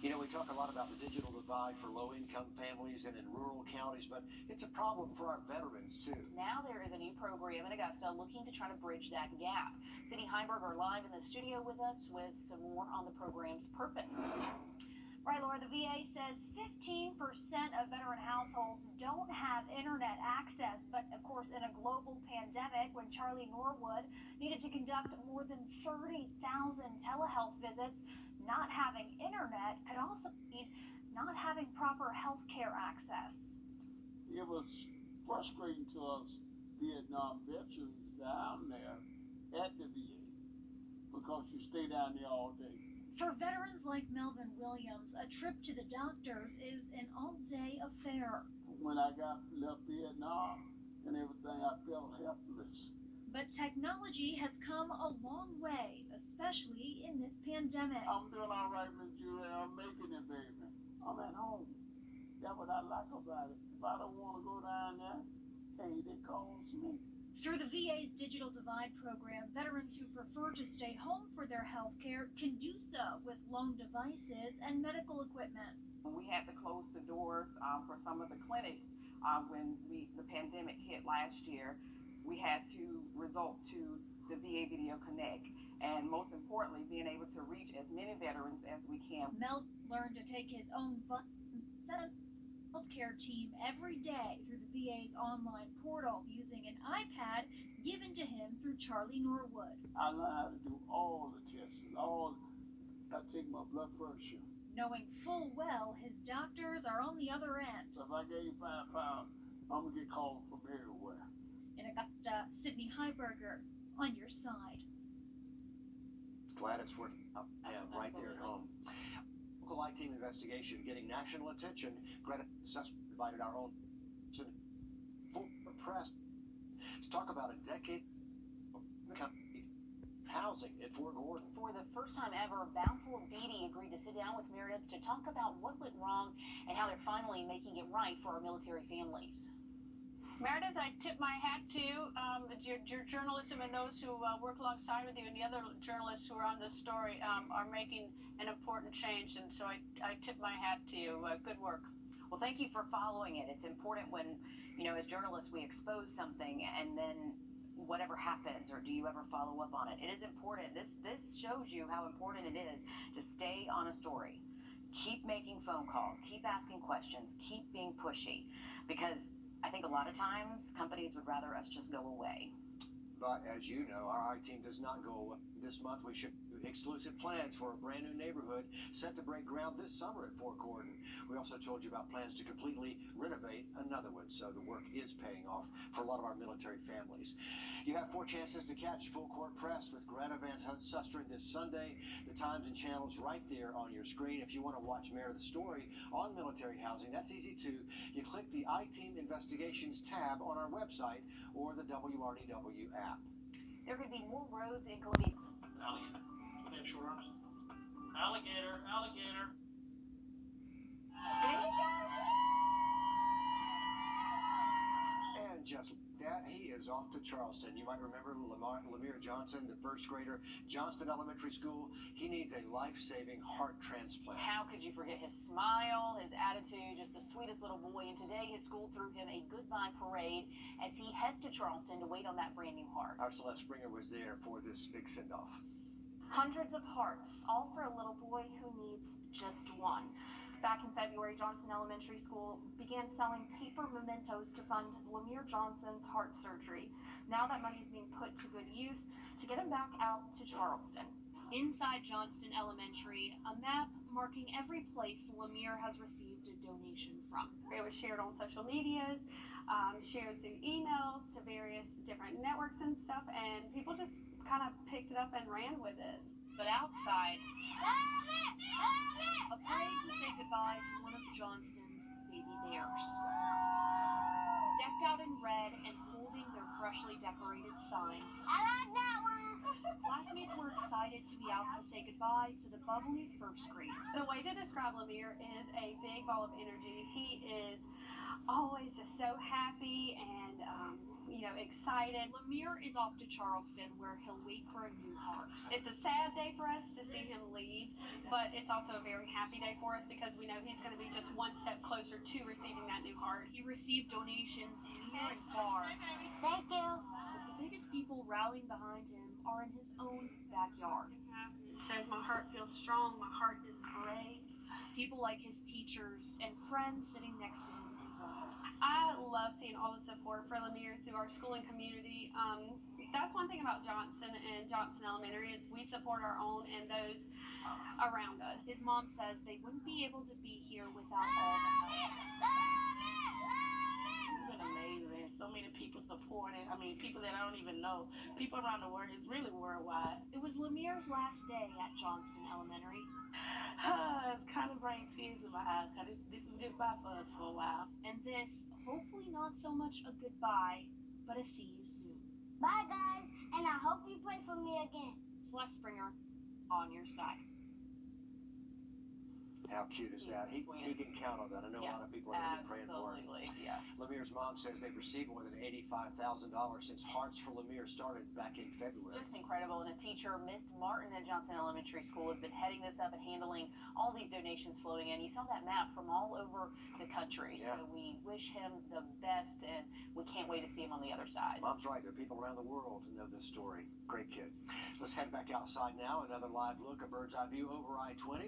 You know, we talk a lot about the digital divide for low-income families and in rural counties, but it's a problem for our veterans, too. Now there is a new program in Augusta looking to try to bridge that gap. Cindy Heinberger live in the studio with us with some more on the program's purpose. Right, Laura, the VA says 15% of veteran households don't have internet access. But, of course, in a global pandemic, when Charlie Norwood needed to conduct more than 30,000 telehealth visits, not having internet could also mean not having proper health care access. It was frustrating to us Vietnam veterans down there at the VA because you stay down there all day. For veterans like Melvin Williams, a trip to the doctors is an all-day affair. When I left Vietnam and everything, I felt helpless. But technology has come a long way, especially in this pandemic. I'm doing all right, Miss Julie. I'm making it, baby. I'm at home. That's what I like about it. If I don't want to go down there, hey, they calls me. Through the VA's Digital Divide program, veterans who prefer to stay home for their health care can do so with loaned devices and medical equipment. We had to close the doors for some of the clinics when the pandemic hit last year. We had to resort to the VA Video Connect, and most importantly, being able to reach as many veterans as we can. Mel learned to take his own healthcare team every day through the VA's online portal using an iPad given to him through Charlie Norwood. I learned how to do all the tests, I take my blood pressure. Knowing full well his doctors are on the other end. So if I gain 5 pounds, I'm going to get called from everywhere. In Augusta, Cindy Heinberger on your side. Glad it's working out right there at home. Local I-Team investigation getting national attention. Greta invited our own full press to talk about a decade of housing at Fort Gordon. For the first time ever, Balfour Beatty agreed to sit down with Meredith to talk about what went wrong and how they're finally making it right for our military families. Meredith, I tip my hat to you. Your journalism and those who work alongside with you and the other journalists who are on this story are making an important change, and so I tip my hat to you. Good work. Well, thank you for following it. It's important when, as journalists, we expose something and then whatever happens, or do you ever follow up on it? It is important. This shows you how important it is to stay on a story. Keep making phone calls. Keep asking questions. Keep being pushy, because I think a lot of times companies would rather us just go away. But as you know, our I-Team does not go away. This month we should do exclusive plans for a brand new neighborhood set to break ground this summer at Fort Gordon. We also told you about plans to completely renovate another one, so the work is paying off for a lot of our military families. You have 4 chances to catch Full Court Press with Greta Van Susteren this Sunday. The times and channels right there on your screen. If you want to watch Meredith's story on military housing, that's easy too. You click the I-Team Investigations tab on our website or the WRDW app. There could be more roads in Columbia. Alligator. What they have short arms? Alligator, alligator. And just that, he is off to Charleston. You might remember Lemire Johnson, the first grader, Johnston Elementary School. He needs a life-saving heart transplant. How could you forget his smile, his attitude, just the sweetest little boy. And today his school threw him a goodbye parade as he heads to Charleston to wait on that brand new heart. Our Celeste Springer was there for this big send-off. Hundreds of hearts, all for a little boy who needs just one. Back in February, Johnston Elementary School began selling paper mementos to fund Lemire Johnson's heart surgery. Now that money is being put to good use to get him back out to Charleston. Inside Johnston Elementary, a map marking every place Lemire has received a donation from. It was shared on social medias, shared through emails to various different networks and stuff, and people just kind of picked it up and ran with it. But outside, a parade to say goodbye to one of Johnston's baby bears. Decked out in red and holding their freshly decorated signs. I like that one. Classmates were excited to be out to say goodbye to the bubbly first grade. The way to describe Lemire is a big ball of energy. He is always just so happy and, excited. Lemire is off to Charleston, where he'll wait for a new heart. It's a sad day for us to see him leave, but it's also a very happy day for us because we know he's going to be just one step closer to receiving that new heart. He received donations near and far. Thank you. But the biggest people rallying behind him are in his own backyard. It says my heart feels strong, my heart is brave. People like his teachers and friends sitting next to him in class. I love seeing all the support for Lemire through our school and community. That's one thing about Johnson and Johnson Elementary is we support our own and those around us. His mom says they wouldn't be able to be here without all the help. It's been amazing. So many people supporting. I mean, people that I don't even know. People around the world. It's really worldwide. It was Lemire's last day at Johnson Elementary. It's kind of bringing tears in my eyes because this is goodbye for us for a while. And this, hopefully not so much a goodbye, but a see you soon. Bye, guys, and I hope you pray for me again. Celeste Springer, on your side. How cute is that? He can count on that. I know a lot of people are going to be praying for him. Absolutely, yeah. Lemire's mom says they've received more than $85,000 since Hearts for Lemire started back in February. Just incredible. And a teacher, Miss Martin at Johnson Elementary School, has been heading this up and handling all these donations flowing in. You saw that map from all over the country. Yeah. So we wish him the best, and we can't wait to see him on the other side. Mom's right. There are people around the world who know this story. Great kid. Let's head back outside now. Another live look, a bird's eye view over I-20.